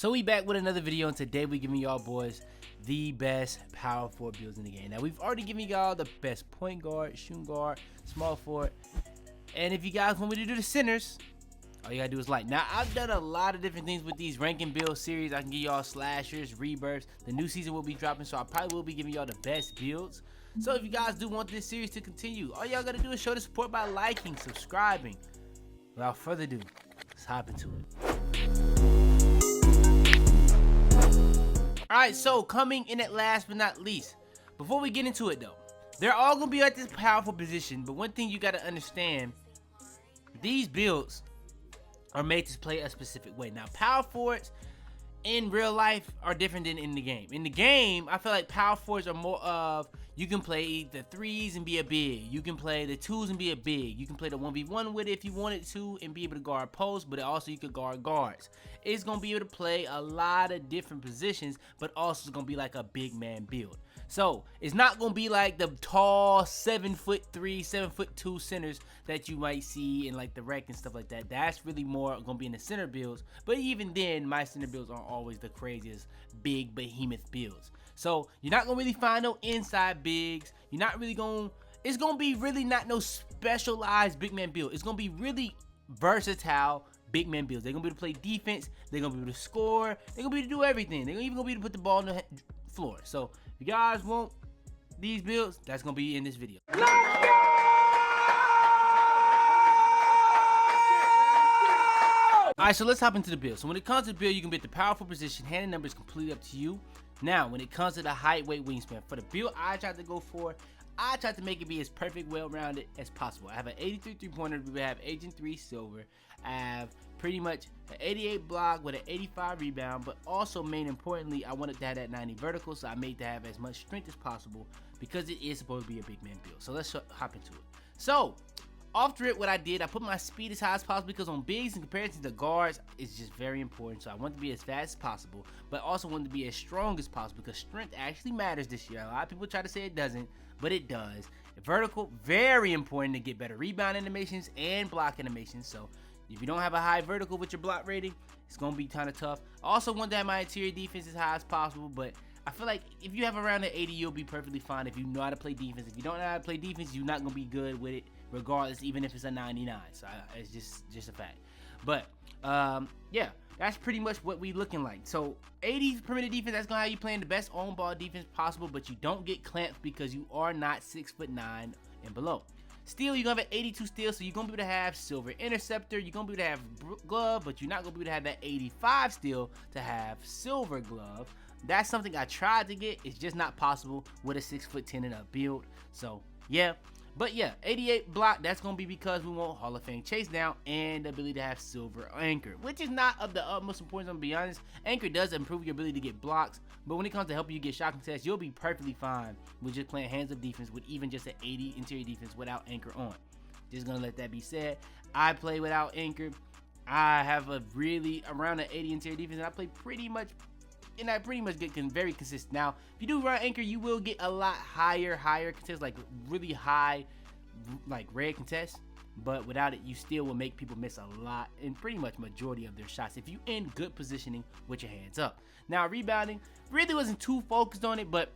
So we back with another video, and today we giving y'all boys the best power forward builds in the game. Now we've already given y'all the best point guard, shooting guard, small forward, and if you guys want me to do the centers, all you gotta do is like. Now I've done a lot of different things with these ranking build series. I can give y'all slashers, rebirths. The new season will be dropping, so I probably will be giving y'all the best builds. So if you guys do want this series to continue, all y'all gotta do is show the support by liking, subscribing. Without further ado, let's hop into it. Alright, so coming in at last but not least, before we get into it though, they're all gonna be at this powerful position, but one thing you gotta understand, these builds are made to play a specific way. Now power forwards in real life are different than in the game. In the game, I feel like power forwards are more of, you can play the threes and be a big, you can play the twos and be a big, you can play the 1v1 with it if you wanted to and be able to guard posts, but also you could guard guards. It's going to be able to play a lot of different positions, but also it's going to be like a big man build. So it's not going to be like the tall 7'3", 7'2" centers that you might see in like the rec and stuff like that. That's really more going to be in the center builds, but even then my center builds aren't always the craziest big behemoth builds. So you're not gonna really find no inside bigs. You're not really gonna, it's gonna be really not no specialized big man build. It's gonna be really versatile big man builds. They're gonna be able to play defense, they're gonna be able to score, they're gonna be able to do everything. They're even gonna be able to put the ball on the floor. So if you guys want these builds, that's gonna be in this video. Alright, so let's hop into the build. So when it comes to the build, you can bet the powerful position, hand and number is completely up to you. Now, when it comes to the height, weight, wingspan, for the build I tried to go for, I tried to make it be as perfect, well-rounded as possible. I have an 83 three-pointer, we have Agent 3 silver. I have pretty much an 88 block with an 85 rebound, but also, main importantly, I wanted to have that 90 vertical, so I made to have as much strength as possible because it is supposed to be a big man build. So let's hop into it. So after it, what I did, I put my speed as high as possible because on bigs in comparison to guards, it's just very important. So I want to be as fast as possible, but also want to be as strong as possible because strength actually matters this year. A lot of people try to say it doesn't, but it does. Vertical, very important to get better rebound animations and block animations. So if you don't have a high vertical with your block rating, it's going to be kind of tough. I also want to have my interior defense as high as possible, but I feel like if you have around an 80, you'll be perfectly fine if you know how to play defense. If you don't know how to play defense, you're not going to be good with it regardless, even if it's a 99. So it's just a fact. But yeah, that's pretty much what we looking like. So 80 perimeter defense, that's gonna have you playing the best on ball defense possible, but you don't get clamped because you are not 6'9" and below. Steal, you're gonna have an 82 steal, so you're gonna be able to have silver interceptor, you're gonna be able to have glove, but you're not gonna be able to have that 85 steal to have silver glove. That's something I tried to get, it's just not possible with a 6'10" and up build. So yeah. But yeah, 88 block, that's going to be because we want Hall of Fame chase down and the ability to have silver anchor, which is not of the utmost importance, I'm going to be honest. Anchor does improve your ability to get blocks, but when it comes to helping you get shot contests, you'll be perfectly fine with just playing hands-up defense with even just an 80 interior defense without anchor on. Just going to let that be said. I play without anchor. I have a really around an 80 interior defense, and I play pretty much, and I pretty much get very consistent. Now, if you do run anchor, you will get a lot higher contests, like really high, like red contests. But without it, you still will make people miss a lot and pretty much majority of their shots if you in good positioning with your hands up. Now, rebounding, really wasn't too focused on it, but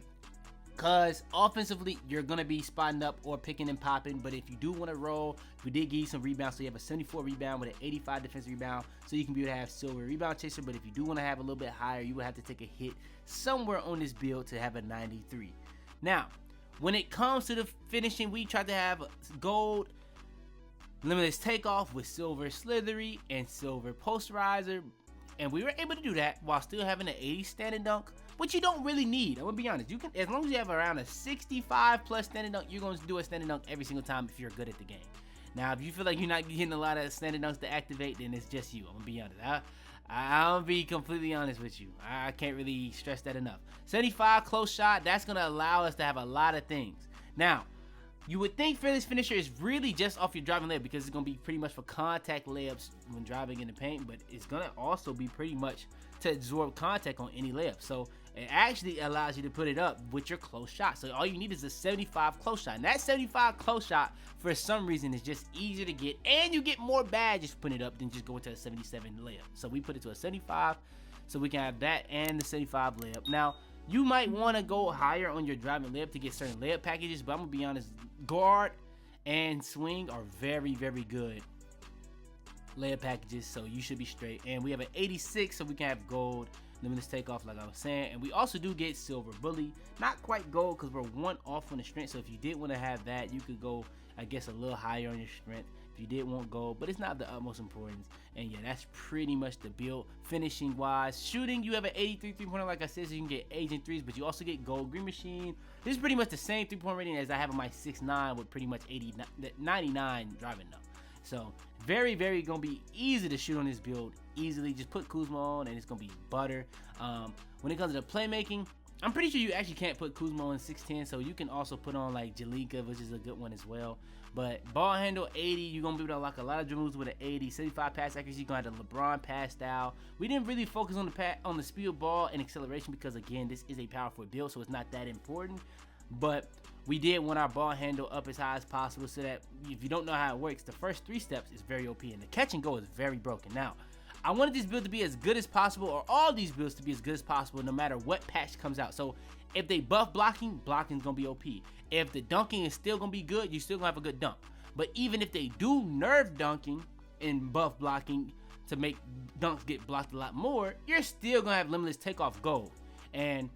because offensively, you're going to be spotting up or picking and popping. But if you do want to roll, we did give you some rebounds. So you have a 74 rebound with an 85 defensive rebound. So you can be able to have silver rebound chaser. But if you do want to have a little bit higher, you would have to take a hit somewhere on this build to have a 93. Now, when it comes to the finishing, we tried to have gold limitless takeoff with silver slithery and silver posterizer. And we were able to do that while still having an 80 standing dunk, which you don't really need. I'm gonna be honest. You can, as long as you have around a 65 plus standing dunk, you're gonna do a standing dunk every single time if you're good at the game. Now, if you feel like you're not getting a lot of standing dunks to activate, then it's just you. I'm gonna be honest. I'll be completely honest with you. I can't really stress that enough. 75 close shot, that's gonna allow us to have a lot of things. Now, you would think fearless finisher is really just off your driving layup because it's going to be pretty much for contact layups when driving in the paint, but it's going to also be pretty much to absorb contact on any layup. So it actually allows you to put it up with your close shot. So all you need is a 75 close shot. And that 75 close shot, for some reason, is just easier to get, and you get more badges putting it up than just going to a 77 layup. So we put it to a 75 So we can have that and the 75 layup. Now, you might want to go higher on your driving layup to get certain layup packages, but I'm going to be honest, guard and swing are very, very good layup packages, so you should be straight. And we have an 86, so we can have gold, limitless takeoff, like I was saying. And we also do get silver bully, not quite gold because we're 1 off on the strength. So if you did want to have that, you could go, I guess, a little higher on your strength if you did want gold, but it's not the utmost importance. And yeah, that's pretty much the build. Finishing wise, shooting, you have an 83 3-pointer, like I said, so you can get agent threes, but you also get gold. Green machine, this is pretty much the same 3-point rating as I have on my 6'9" with pretty much 99 driving though. So very, very gonna be easy to shoot on this build. Easily, just put Kuzma on and it's gonna be butter. When it comes to the playmaking, I'm pretty sure you actually can't put Kuzma on 6'10", so you can also put on like Jalika, which is a good one as well. But ball handle 80, you're gonna be able to unlock a lot of dribbles with an 80. 75 pass accuracy, you're gonna have the LeBron pass style. We didn't really focus on the speed of ball and acceleration because again, this is a powerful build, so it's not that important. But we did want our ball handle up as high as possible so that if you don't know how it works, the first 3 steps is very OP and the catch and go is very broken. Now, I wanted this build to be as good as possible, or all these builds to be as good as possible no matter what patch comes out. So if they buff blocking, blocking's gonna be OP. If the dunking is still gonna be good, you still gonna have a good dunk. But even if they do nerf dunking and buff blocking to make dunks get blocked a lot more, you're still gonna have limitless takeoff gold. And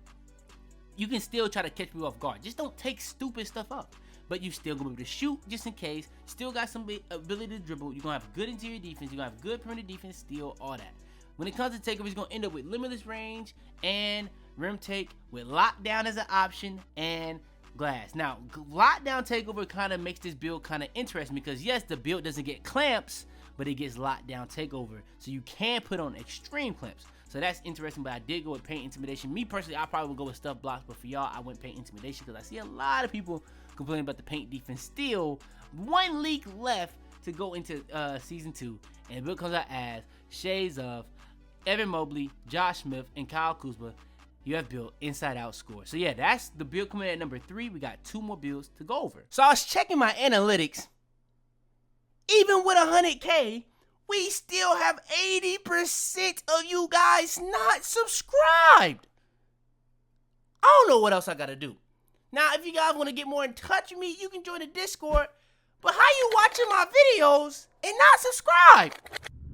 you can still try to catch me off guard. Just don't take stupid stuff up. But you still gonna be able to shoot just in case. Still got some ability to dribble. You're gonna have good interior defense. You're gonna have good perimeter defense, steal, all that. When it comes to takeover, it's gonna end up with limitless range and rim take with lockdown as an option and glass. Now, lockdown takeover kind of makes this build kind of interesting because yes, the build doesn't get clamps, but it gets lockdown takeover. So you can put on extreme clamps. So that's interesting, but I did go with paint intimidation. Me personally, I probably would go with stuff blocks, but for y'all, I went paint intimidation because I see a lot of people complaining about the paint defense. Still, 1 leak left to go into season 2, and the build comes out as shades of Evan Mobley, Josh Smith, and Kyle Kuzma. You have built inside out score. So yeah, that's the build coming in at number 3. We got 2 more builds to go over. So I was checking my analytics. Even with 100K, we still have 80% of you guys not subscribed. I don't know what else I gotta do. Now, if you guys want to get more in touch with me, you can join the Discord. But how you watching my videos and not subscribe?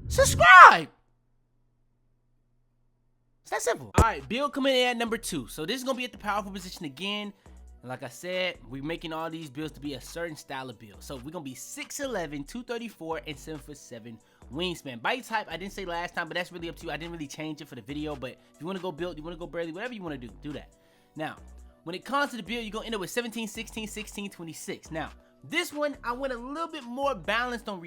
Subscribe! It's that simple. All right, build coming in at number 2. So this is gonna be at the powerful position again. And like I said, we're making all these builds to be a certain style of build. So we're gonna be 6'11", 234, and 7'7" wingspan. Body type, I didn't say last time, but that's really up to you. I didn't really change it for the video, but if you want to go build, you want to go barely, whatever you want to do that. Now, when it comes to the build, you're going to end up with 17, 16, 16, 26. Now, this one, I went a little bit more balanced on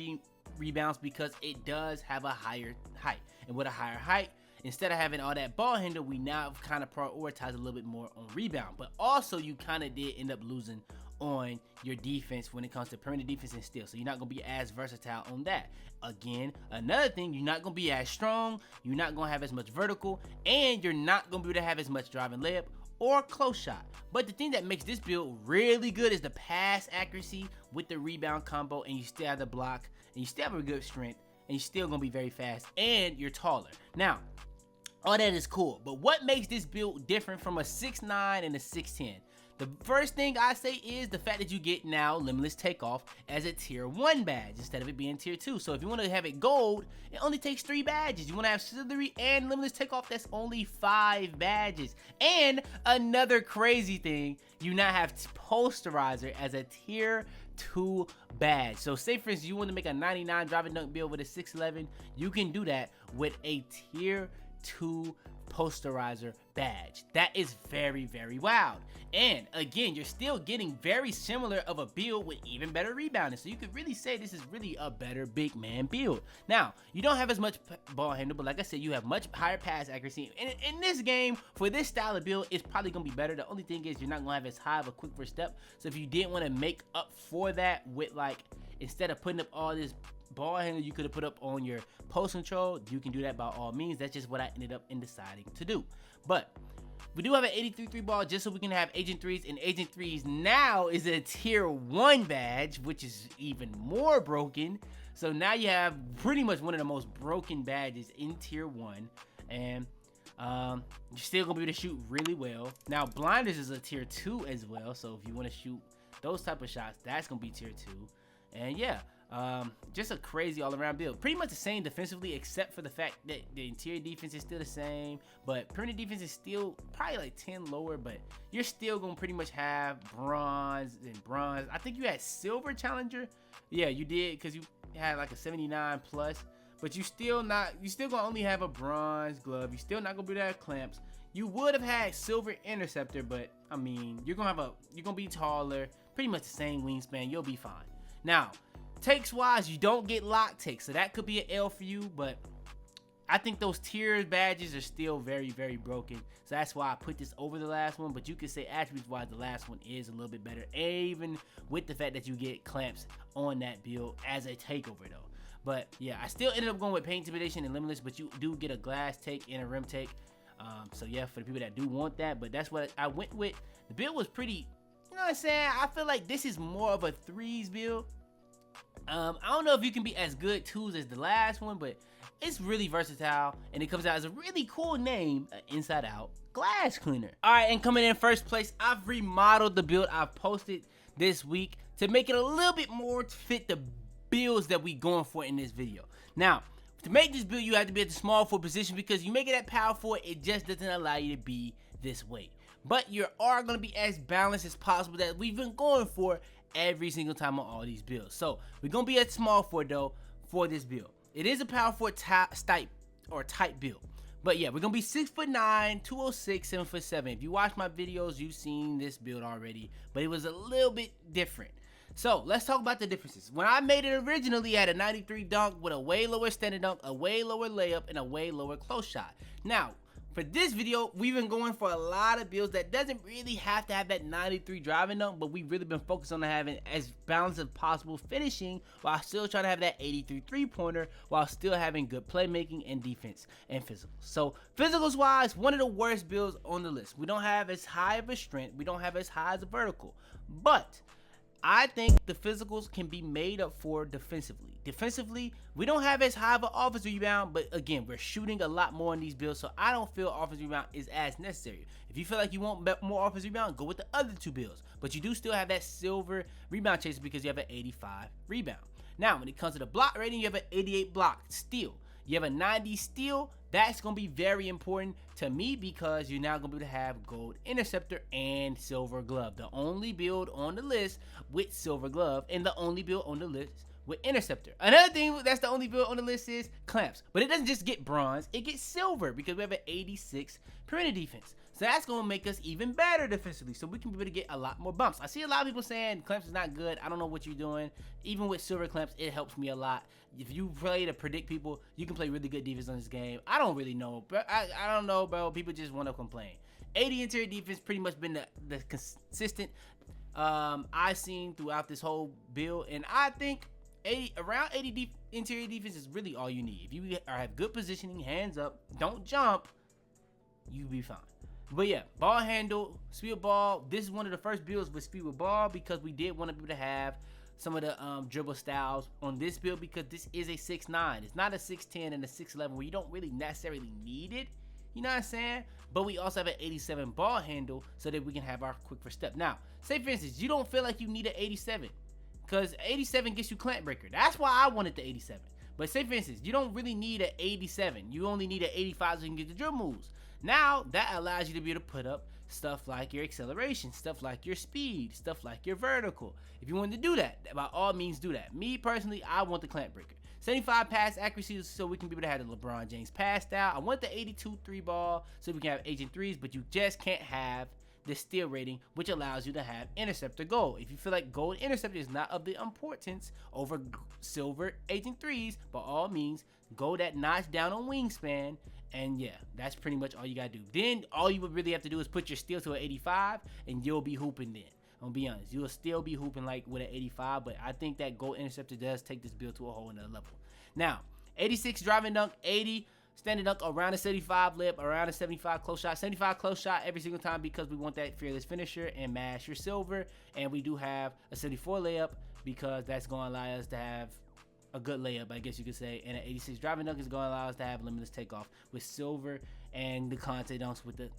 rebounds because it does have a higher height. And with a higher height, instead of having all that ball handle, we now kind of prioritize a little bit more on rebound. But also, you kind of did end up losing on your defense when it comes to perimeter defense and steal. So you're not going to be as versatile on that. Again, another thing, you're not going to be as strong, you're not going to have as much vertical, and you're not going to be able to have as much driving layup or close shot. But the thing that makes this build really good is the pass accuracy with the rebound combo, and you still have the block, and you still have a good strength, and you're still going to be very fast, and you're taller. Now, all that is cool, but what makes this build different from a 6'9" and a 6'10"? The first thing I say is the fact that you get now limitless takeoff as a tier 1 badge instead of it being tier 2. So if you want to have it gold, it only takes 3 badges. You want to have Slithery and limitless takeoff, that's only 5 badges. And another crazy thing, you now have posterizer as a tier 2 badge. So say for instance, you want to make a 99 driving dunk build with a 6'11", you can do that with a tier 2 posterizer badge. That is very, very wild. And again, you're still getting very similar of a build with even better rebounding. So you could really say this is really a better big man build. Now, you don't have as much ball handle, but like I said, you have much higher pass accuracy. And in this game, for this style of build, it's probably going to be better. The only thing is you're not going to have as high of a quick first step. So if you didn't want to make up for that with like, instead of putting up all this ball handle you could have put up on your post control, you can do that by all means. That's just what I ended up in deciding to do. But we do have an 83 3 ball just so we can have agent 3s, and agent 3s now is a tier 1 badge, which is even more broken. So now you have pretty much one of the most broken badges in tier 1. And You're still gonna be able to shoot really well. Now blinders is a tier 2 as well, so if you want to shoot those type of shots, that's gonna be tier 2. And yeah, just a crazy all-around build. Pretty much the same defensively, except for the fact that the interior defense is still the same, but perimeter defense is still probably like 10 lower, but you're still gonna pretty much have bronze and bronze. I think you had silver challenger. Yeah, you did, because you had like a 79 plus, but you still gonna only have a bronze glove. You're still not gonna be able to have clamps. You would have had silver interceptor, but I mean, you're gonna be taller, pretty much the same wingspan. You'll be fine. Now, takes wise, you don't get lock takes, so that could be an L for you, but I think those tier badges are still very, very broken. So that's why I put this over the last one, but you could say attributes wise, the last one is a little bit better, even with the fact that you get clamps on that build as a takeover though. But yeah, I still ended up going with paint intimidation and limitless, but you do get a glass take and a rim take. So yeah, for the people that do want that, but that's what I went with. The build was pretty, you know what I'm saying? I feel like this is more of a threes build. I don't know if you can be as good twos as the last one, but it's really versatile, and it comes out as a really cool name, Inside Out Glass Cleaner. All right, and coming in first place, I've remodeled the build I've posted this week to make it a little bit more to fit the builds that we going for in this video. Now, to make this build, you have to be at the small forward position, because you make it at power forward, it just doesn't allow you to be this weight. But you are going to be as balanced as possible that we've been going for every single time on all these builds. So we're going to be at small forward though for this build. It is a power forward type build. But yeah, we're going to be 6'9", 206, 7'7". If you watch my videos, you've seen this build already, but it was a little bit different. So let's talk about the differences. When I made it originally, I had a 93 dunk with a way lower standing dunk, a way lower layup, and a way lower close shot. Now, for this video, we've been going for a lot of builds that doesn't really have to have that 93 driving dunk, but we've really been focused on having as balanced as possible finishing while still trying to have that 83 three-pointer while still having good playmaking and defense and physicals. So physicals wise, one of the worst builds on the list. We don't have as high of a strength. We don't have as high as a vertical, but I think the physicals can be made up for defensively. Defensively, we don't have as high of an offensive rebound, but again, we're shooting a lot more in these builds, so I don't feel offensive rebound is as necessary. If you feel like you want more offensive rebound, go with the other two builds, but you do still have that silver rebound chaser because you have an 85 rebound. Now, when it comes to the block rating, you have an 88 block steal. You have a 90 steal. That's going to be very important to me because you're now going to be able to have gold interceptor and silver glove. The only build on the list with silver glove and the only build on the list with interceptor. Another thing that's the only build on the list is clamps. But it doesn't just get bronze, it gets silver because we have an 86 perimeter defense. So that's going to make us even better defensively, so we can be able to get a lot more bumps. I see a lot of people saying clamps is not good. I don't know what you're doing. Even with silver clamps, it helps me a lot. If you play to predict people, you can play really good defense on this game. I don't really know, but I don't know, bro. People just want to complain. 80 interior defense pretty much been the consistent I've seen throughout this whole build, and I think around 80 interior defense is really all you need. If you have good positioning, hands up, don't jump, you'll be fine. But yeah, ball handle, speed with ball. This is one of the first builds with speed with ball because we did want to be able to have some of the dribble styles on this build because this is a 6'9". It's not a 6'10" and a 6'11" where you don't really necessarily need it. You know what I'm saying? But we also have an 87 ball handle so that we can have our quick first step. Now, say for instance, you don't feel like you need an 87 because 87 gets you clamp breaker. That's why I wanted the 87. But say for instance, you don't really need an 87. You only need an 85 so you can get the dribble moves. Now, that allows you to be able to put up stuff like your acceleration, stuff like your speed, stuff like your vertical. If you want to do that, by all means do that. Me, personally, I want the clamp breaker. 75 pass accuracy so we can be able to have the LeBron James pass style. I want the 82 3 ball so we can have agent threes, but you just can't have the steal rating, which allows you to have interceptor gold. If you feel like gold interceptor is not of the importance over silver agent threes, by all means, go that notch down on wingspan. And yeah, that's pretty much all you gotta do. Then all you would really have to do is put your steal to an 85 and you'll be hooping then. I'm gonna be honest, you'll still be hooping like with an 85, but I think that gold interceptor does take this build to a whole another level. Now, 86 driving dunk, 80 standing dunk, around a 75 lip, around a 75 close shot, 75 close shot every single time because we want that fearless finisher and mash your silver. And we do have a 74 layup because that's gonna allow us to have a good layup, I guess you could say, and an 86 driving dunk is going to allow us to have limitless takeoff with silver and the Conte dunks with the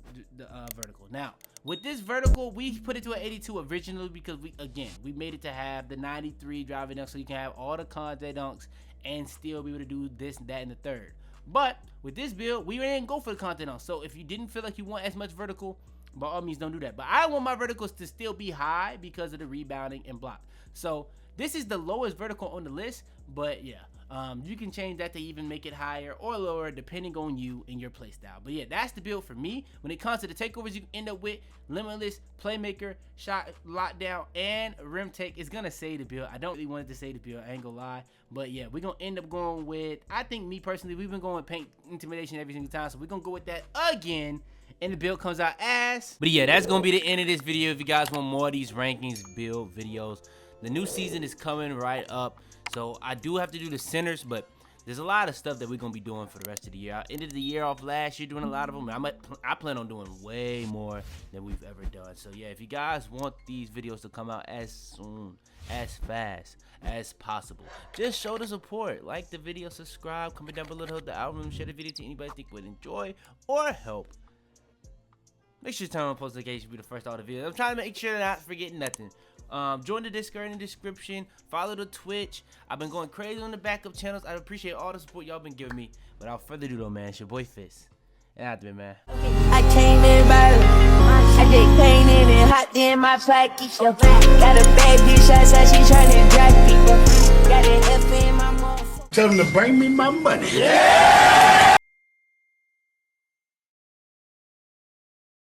vertical. Now, with this vertical, we put it to an 82 originally because we made it to have the 93 driving dunk, so you can have all the Conte dunks and still be able to do this, that, and the third. But with this build, we didn't go for the Conte dunk. So if you didn't feel like you want as much vertical, by all means, don't do that. But I want my verticals to still be high because of the rebounding and block. So this is the lowest vertical on the list, but yeah, you can change that to even make it higher or lower depending on you and your play style. But yeah, that's the build for me. When it comes to the takeovers, you end up with limitless, playmaker, shot lockdown, and rim take. It's gonna say the build. I don't really want it to say the build, I ain't gonna lie. But yeah, we're gonna end up going with, I think me personally, we've been going with paint intimidation every single time, so we're gonna go with that again. And the build comes out ass. But yeah, that's gonna be the end of this video. If you guys want more of these rankings build videos, the new season is coming right up, so I do have to do the centers, but there's a lot of stuff that we're gonna be doing for the rest of the year. I ended the year off last year doing a lot of them. I plan on doing way more than we've ever done. So yeah, if you guys want these videos to come out as soon, as fast as possible, just show the support. Like the video, subscribe, comment down below to help the algorithm, share the video to anybody you think would enjoy or help. Make sure you turn on post notifications to be the first to all the videos. I'm trying to make sure that I'm not forgetting nothing. Join the Discord in the description. Follow the Twitch. I've been going crazy on the backup channels. I appreciate all the support y'all been giving me. Without further ado though, man, it's your boy Fitz. And out there, man. I came in violent. I get painted and hot in my pocket. Got a bad bitch outside, she tryna drive people. Got an F in my mouth. Tell them to bring me my money. Yeah!